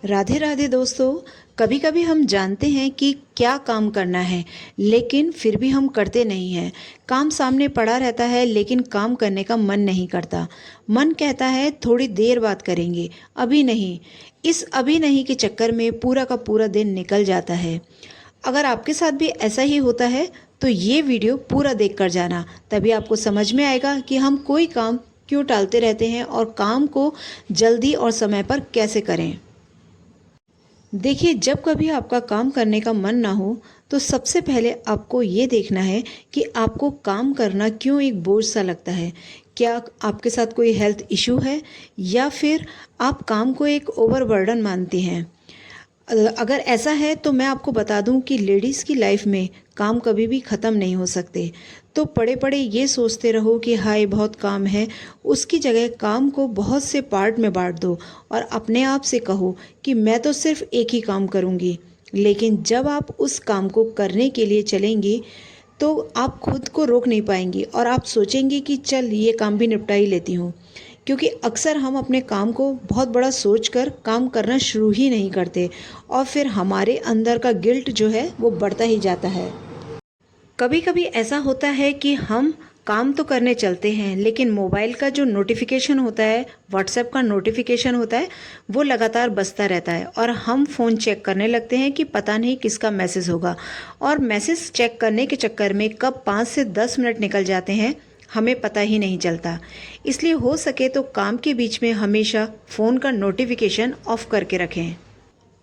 राधे राधे दोस्तों। कभी कभी हम जानते हैं कि क्या काम करना है, लेकिन फिर भी हम करते नहीं हैं। काम सामने पड़ा रहता है लेकिन काम करने का मन नहीं करता। मन कहता है थोड़ी देर बात करेंगे, अभी नहीं। इस अभी नहीं के चक्कर में पूरा का पूरा दिन निकल जाता है। अगर आपके साथ भी ऐसा ही होता है तो ये वीडियो पूरा देख कर जाना, तभी आपको समझ में आएगा कि हम कोई काम क्यों टालते रहते हैं और काम को जल्दी और समय पर कैसे करें। देखिए, जब कभी आपका काम करने का मन ना हो तो सबसे पहले आपको ये देखना है कि आपको काम करना क्यों एक बोझ सा लगता है। क्या आपके साथ कोई हेल्थ इशू है या फिर आप काम को एक ओवरबर्डन मानती हैं। अगर ऐसा है तो मैं आपको बता दूं कि लेडीज़ की लाइफ में काम कभी भी ख़त्म नहीं हो सकते। तो पड़े पड़े ये सोचते रहो कि हाय बहुत काम है, उसकी जगह काम को बहुत से पार्ट में बांट दो और अपने आप से कहो कि मैं तो सिर्फ एक ही काम करूँगी। लेकिन जब आप उस काम को करने के लिए चलेंगी तो आप खुद को रोक नहीं पाएंगी और आप सोचेंगी कि चल ये काम भी निपटा ही लेती हूँ। क्योंकि अक्सर हम अपने काम को बहुत बड़ा सोचकर काम करना शुरू ही नहीं करते और फिर हमारे अंदर का गिल्ट जो है वो बढ़ता ही जाता है। कभी कभी ऐसा होता है कि हम काम तो करने चलते हैं लेकिन मोबाइल का जो नोटिफिकेशन होता है, व्हाट्सएप का नोटिफिकेशन होता है, वो लगातार बजता रहता है और हम फ़ोन चेक करने लगते हैं कि पता नहीं किसका मैसेज होगा। और मैसेज चेक करने के चक्कर में कब 5 से 10 मिनट निकल जाते हैं हमें पता ही नहीं चलता। इसलिए हो सके तो काम के बीच में हमेशा फ़ोन का नोटिफिकेशन ऑफ करके रखें।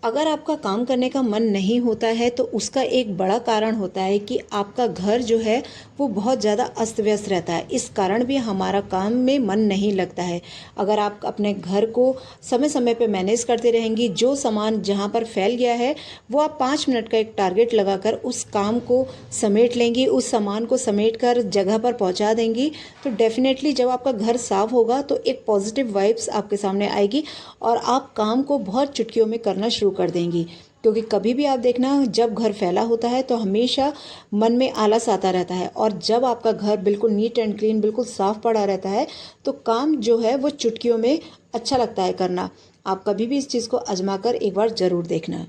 अगर आपका काम करने का मन नहीं होता है तो उसका एक बड़ा कारण होता है कि आपका घर जो है वो बहुत ज़्यादा अस्त व्यस्त रहता है। इस कारण भी हमारा काम में मन नहीं लगता है। अगर आप अपने घर को समय समय पे मैनेज करते रहेंगी, जो सामान जहाँ पर फैल गया है वो आप 5 मिनट का एक टारगेट लगाकर उस काम को समेट लेंगी, उस सामान को समेट कर जगह पर पहुँचा देंगी, तो डेफिनेटली जब आपका घर साफ होगा तो एक पॉजिटिव वाइब्स आपके सामने आएगी और आप काम को बहुत चुटकियों में करना शुरू कर देंगी। क्योंकि कभी भी आप देखना, जब घर फैला होता है तो हमेशा मन में आलस आता रहता है और जब आपका घर बिल्कुल नीट एंड क्लीन, बिल्कुल साफ पड़ा रहता है तो काम जो है वो चुटकियों में अच्छा लगता है करना। आप कभी भी इस चीज़ को आजमा कर एक बार ज़रूर देखना।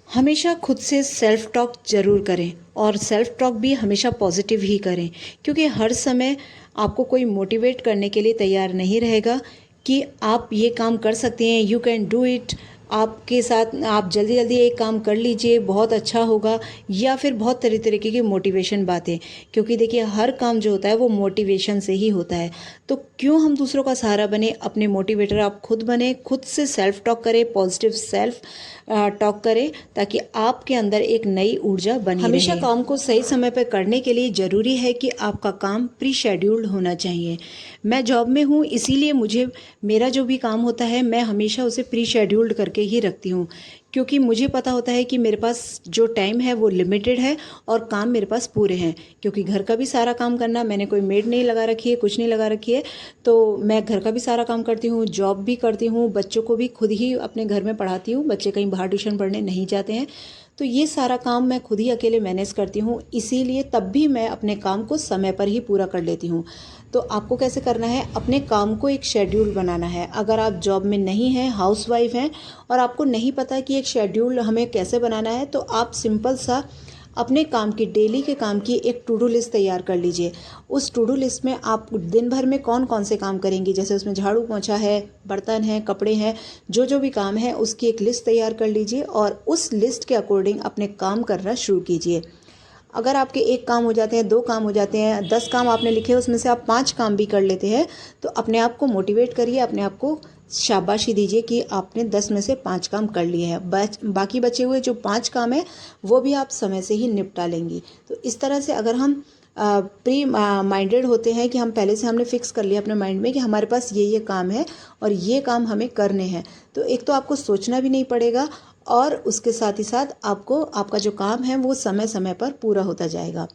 हमेशा खुद से सेल्फ टॉक ज़रूर करें और सेल्फ टॉक भी हमेशा पॉजिटिव ही करें, क्योंकि हर समय आपको कोई मोटिवेट करने के लिए तैयार नहीं रहेगा कि आप ये काम कर सकते हैं, यू कैन डू इट, आपके साथ आप जल्दी जल्दी एक काम कर लीजिए, बहुत अच्छा होगा, या फिर बहुत तरह तरीके की मोटिवेशन बातें। क्योंकि देखिए, हर काम जो होता है वो मोटिवेशन से ही होता है। तो क्यों हम दूसरों का सहारा बने, अपने मोटिवेटर आप खुद बने, खुद से सेल्फ टॉक करें, पॉजिटिव सेल्फ टॉक करें, ताकि आपके अंदर एक नई ऊर्जा बनी रहे। हमेशा काम को सही समय पर करने के लिए ज़रूरी है कि आपका काम प्री शेड्यूल्ड होना चाहिए। मैं जॉब में हूँ, इसीलिए मुझे मेरा जो भी काम होता है मैं हमेशा उसे प्री शेड्यूल्ड करके ही रखती हूँ, क्योंकि मुझे पता होता है कि मेरे पास जो टाइम है वो लिमिटेड है और काम मेरे पास पूरे हैं। क्योंकि घर का भी सारा काम करना, मैंने कोई मेड नहीं लगा रखी है, कुछ नहीं लगा रखी है, तो मैं घर का भी सारा काम करती हूँ, जॉब भी करती हूँ, बच्चों को भी खुद ही अपने घर में पढ़ाती हूँ, बच्चे कहीं बाहर ट्यूशन पढ़ने नहीं जाते हैं। तो ये सारा काम मैं खुद ही अकेले मैनेज करती हूँ, इसीलिए तब भी मैं अपने काम को समय पर ही पूरा कर लेती हूँ। तो आपको कैसे करना है, अपने काम को एक शेड्यूल बनाना है। अगर आप जॉब में नहीं हैं, हाउसवाइफ हैं और आपको नहीं पता कि एक शेड्यूल हमें कैसे बनाना है, तो आप सिंपल सा अपने काम की, डेली के काम की एक टू डू लिस्ट तैयार कर लीजिए। उस टू डू लिस्ट में आप दिन भर में कौन कौन से काम करेंगी, जैसे उसमें झाड़ू पोंछा है, बर्तन है, कपड़े हैं, जो जो भी काम है उसकी एक लिस्ट तैयार कर लीजिए और उस लिस्ट के अकॉर्डिंग अपने काम करना शुरू कीजिए। अगर आपके एक काम हो जाते हैं, दो काम हो जाते हैं, 10 काम आपने लिखे उसमें से आप 5 काम भी कर लेते हैं, तो अपने आप को मोटिवेट करिए, अपने आप को शाबाशी दीजिए कि आपने 10 में से 5 काम कर लिए हैं। बाकी बचे हुए जो 5 काम हैं वो भी आप समय से ही निपटा लेंगी। तो इस तरह से अगर हम प्री माइंडेड होते हैं कि हम पहले से हमने फिक्स कर लिया अपने माइंड में कि हमारे पास ये काम है और ये काम हमें करने हैं, तो एक तो आपको सोचना भी नहीं पड़ेगा और उसके साथ ही साथ आपको आपका जो काम है वो समय समय पर पूरा होता जाएगा।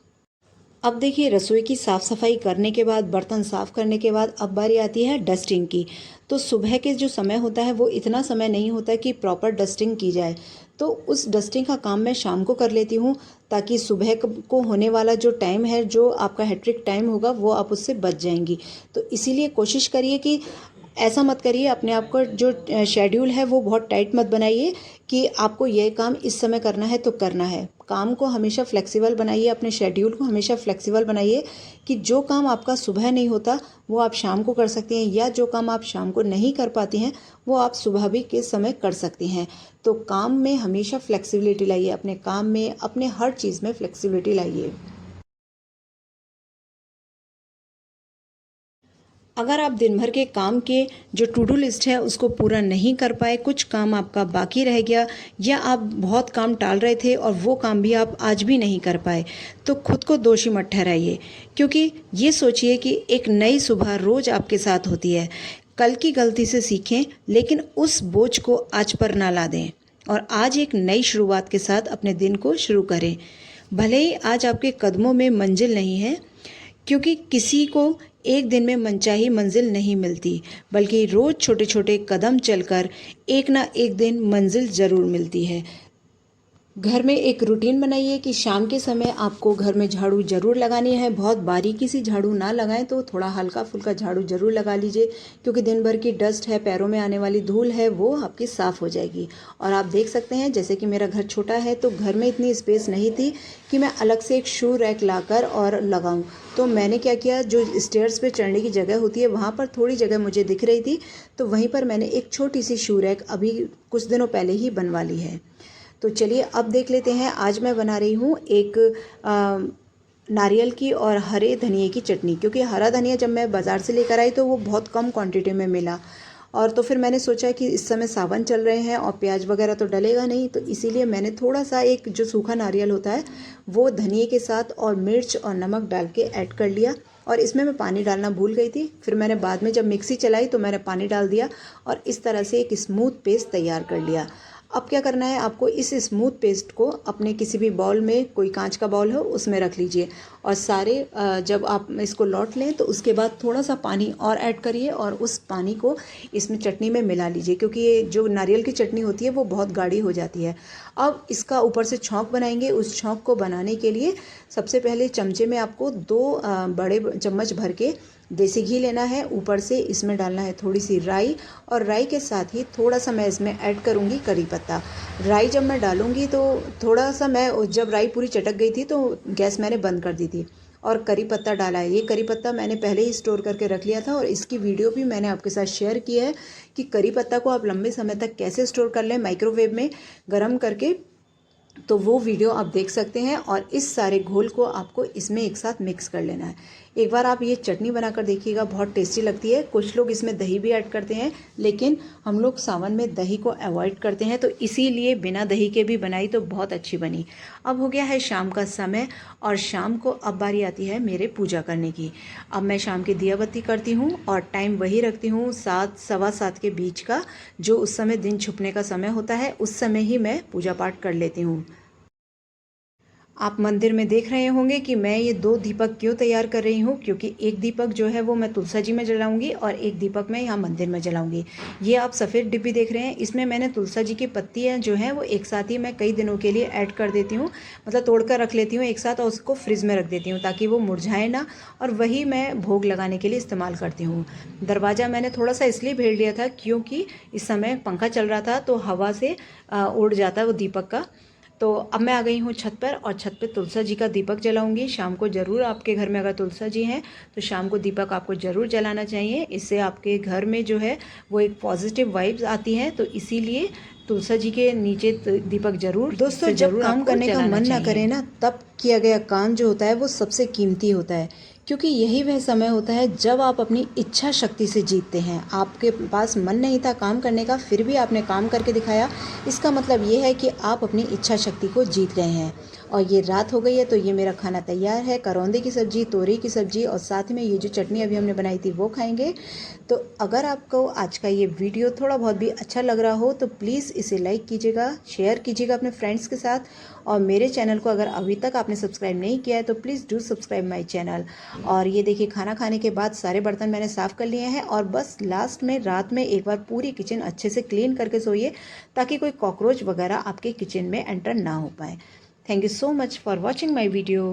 अब देखिए, रसोई की साफ़ सफाई करने के बाद, बर्तन साफ़ करने के बाद अब बारी आती है डस्टिंग की। तो सुबह के जो समय होता है वो इतना समय नहीं होता कि प्रॉपर डस्टिंग की जाए, तो उस डस्टिंग का काम मैं शाम को कर लेती हूँ, ताकि सुबह को होने वाला जो टाइम है, जो आपका हैट्रिक टाइम होगा, वो आप उससे बच जाएंगी। तो इसीलिए कोशिश करिए कि ऐसा मत करिए, अपने आप का जो शेड्यूल है वो बहुत टाइट मत बनाइए कि आपको ये काम इस समय करना है तो करना है। काम को हमेशा फ्लेक्सिबल बनाइए, अपने शेड्यूल को हमेशा फ्लेक्सिबल बनाइए कि जो काम आपका सुबह नहीं होता वो आप शाम को कर सकती हैं, या जो काम आप शाम को नहीं कर पाती हैं वो आप सुबह भी के समय कर सकती हैं। तो काम में हमेशा फ्लेक्सिबिलिटी लाइए, अपने काम में, अपने हर चीज़ में फ्लेक्सिबिलिटी लाइए। अगर आप दिन भर के काम के जो टू डू लिस्ट है उसको पूरा नहीं कर पाए, कुछ काम आपका बाकी रह गया, या आप बहुत काम टाल रहे थे और वो काम भी आप आज भी नहीं कर पाए, तो खुद को दोषी मत ठहराइए। क्योंकि ये सोचिए कि एक नई सुबह रोज़ आपके साथ होती है। कल की गलती से सीखें, लेकिन उस बोझ को आज पर ना ला दें और आज एक नई शुरुआत के साथ अपने दिन को शुरू करें। भले ही आज आपके कदमों में मंजिल नहीं है, क्योंकि किसी को एक दिन में मनचाही मंजिल नहीं मिलती, बल्कि रोज़ छोटे छोटे कदम चलकर एक ना एक दिन मंजिल ज़रूर मिलती है। घर में एक रूटीन बनाइए कि शाम के समय आपको घर में झाड़ू ज़रूर लगानी है। बहुत बारीकी सी झाड़ू ना लगाएं, तो थोड़ा हल्का फुल्का झाड़ू ज़रूर लगा लीजिए, क्योंकि दिन भर की डस्ट है, पैरों में आने वाली धूल है, वो आपकी साफ़ हो जाएगी। और आप देख सकते हैं, जैसे कि मेरा घर छोटा है तो घर में इतनी स्पेस नहीं थी कि मैं अलग से एक शू रैक लाकर और लगाऊं। तो मैंने क्या किया, जो स्टेयर्स पे चढ़ने की जगह होती है वहाँ पर थोड़ी जगह मुझे दिख रही थी, तो वहीं पर मैंने एक छोटी सी शू रैक अभी कुछ दिनों पहले ही बनवा ली है। तो चलिए अब देख लेते हैं, आज मैं बना रही हूँ एक नारियल की और हरे धनिए की चटनी। क्योंकि हरा धनिया जब मैं बाज़ार से लेकर आई तो वो बहुत कम क्वांटिटी में मिला, और तो फिर मैंने सोचा कि इस समय सावन चल रहे हैं और प्याज वगैरह तो डलेगा नहीं, तो इसीलिए मैंने थोड़ा सा एक जो सूखा नारियल होता है वो धनिए के साथ और मिर्च और नमक डाल के ऐड कर लिया। और इसमें मैं पानी डालना भूल गई थी, फिर मैंने बाद में जब मिक्सी चलाई तो मैंने पानी डाल दिया और इस तरह से एक स्मूथ पेस्ट तैयार कर लिया। अब क्या करना है, आपको इस स्मूथ पेस्ट को अपने किसी भी बाउल में, कोई कांच का बाउल हो उसमें रख लीजिए, और सारे जब आप इसको लौट लें तो उसके बाद थोड़ा सा पानी और ऐड करिए और उस पानी को इसमें चटनी में मिला लीजिए, क्योंकि ये जो नारियल की चटनी होती है वो बहुत गाढ़ी हो जाती है। अब इसका ऊपर से छौंक बनाएंगे। उस छौंक को बनाने के लिए सबसे पहले चमचे में आपको 2 बड़े चम्मच भर के देसी घी लेना है। ऊपर से इसमें डालना है थोड़ी सी राई, और राई के साथ ही थोड़ा सा मैं इसमें ऐड करूँगी करी पत्ता। राई जब मैं डालूँगी तो थोड़ा सा, मैं जब राई पूरी चटक गई थी तो गैस मैंने बंद कर दी थी और करी पत्ता डाला है। ये करी पत्ता मैंने पहले ही स्टोर करके रख लिया था और इसकी वीडियो भी मैंने आपके साथ शेयर की है कि करी पत्ता को आप लंबे समय तक कैसे स्टोर कर लें माइक्रोवेव में गर्म करके, तो वो वीडियो आप देख सकते हैं। और इस सारे घोल को आपको इसमें एक साथ मिक्स कर लेना है। एक बार आप ये चटनी बनाकर देखिएगा, बहुत टेस्टी लगती है। कुछ लोग इसमें दही भी ऐड करते हैं, लेकिन हम लोग सावन में दही को अवॉइड करते हैं, तो इसीलिए बिना दही के भी बनाई तो बहुत अच्छी बनी। अब हो गया है शाम का समय, और शाम को अब बारी आती है मेरे पूजा करने की। अब मैं शाम की दिया बत्ती करती हूँ और टाइम वही रखती हूँ 7 सवा 7 के बीच का, जो उस समय दिन छुपने का समय होता है, उस समय ही मैं पूजा पाठ कर लेती हूँ। आप मंदिर में देख रहे होंगे कि मैं ये 2 दीपक क्यों तैयार कर रही हूँ, क्योंकि एक दीपक जो है वो मैं तुलसा जी में जलाऊंगी और एक दीपक मैं यहाँ मंदिर में जलाऊंगी। ये आप सफ़ेद डिब्बी देख रहे हैं, इसमें मैंने तुलसा जी की पत्तियाँ जो हैं वो एक साथ ही मैं कई दिनों के लिए ऐड कर देती हूँ, मतलब तोड़ कर रख लेती हूँ एक साथ और उसको फ्रिज में रख देती हूँ ताकि वो मुरझाए ना, और वही मैं भोग लगाने के लिए इस्तेमाल करती हूँ। दरवाज़ा मैंने थोड़ा सा इसलिए भेड़ लिया था क्योंकि इस समय पंखा चल रहा था तो हवा से उड़ जाता वो दीपक का। तो अब मैं आ गई हूँ छत पर, और छत पे तुलसा जी का दीपक जलाऊंगी। शाम को ज़रूर आपके घर में अगर तुलसा जी हैं तो शाम को दीपक आपको ज़रूर जलाना चाहिए। इससे आपके घर में जो है वो एक पॉजिटिव वाइब्स आती हैं, तो इसीलिए तुलसा जी के नीचे दीपक जरूर, दोस्तों जब काम करने का मन ना करे ना, तब किया गया काम जो होता है वो सबसे कीमती होता है, क्योंकि यही वह समय होता है जब आप अपनी इच्छा शक्ति से जीतते हैं। आपके पास मन नहीं था काम करने का, फिर भी आपने काम करके दिखाया, इसका मतलब ये है कि आप अपनी इच्छा शक्ति को जीत गए हैं। और ये रात हो गई है तो ये मेरा खाना तैयार है, करौंदे की सब्ज़ी, तोरी की सब्ज़ी, और साथ में ये जो चटनी अभी हमने बनाई थी वो खाएंगे। तो अगर आपको आज का ये वीडियो थोड़ा बहुत भी अच्छा लग रहा हो तो प्लीज़ इसे लाइक कीजिएगा, शेयर कीजिएगा अपने फ्रेंड्स के साथ, और मेरे चैनल को अगर अभी तक आपने सब्सक्राइब नहीं किया है तो please do subscribe my channel. और ये देखिए, खाना खाने के बाद सारे बर्तन मैंने साफ़ कर लिए हैं, और बस लास्ट में रात में एक बार पूरी किचन अच्छे से क्लीन करके सोइए, ताकि कोई कॉकरोच वगैरह आपके किचन में एंटर ना हो पाए। Thank you so much for watching my video.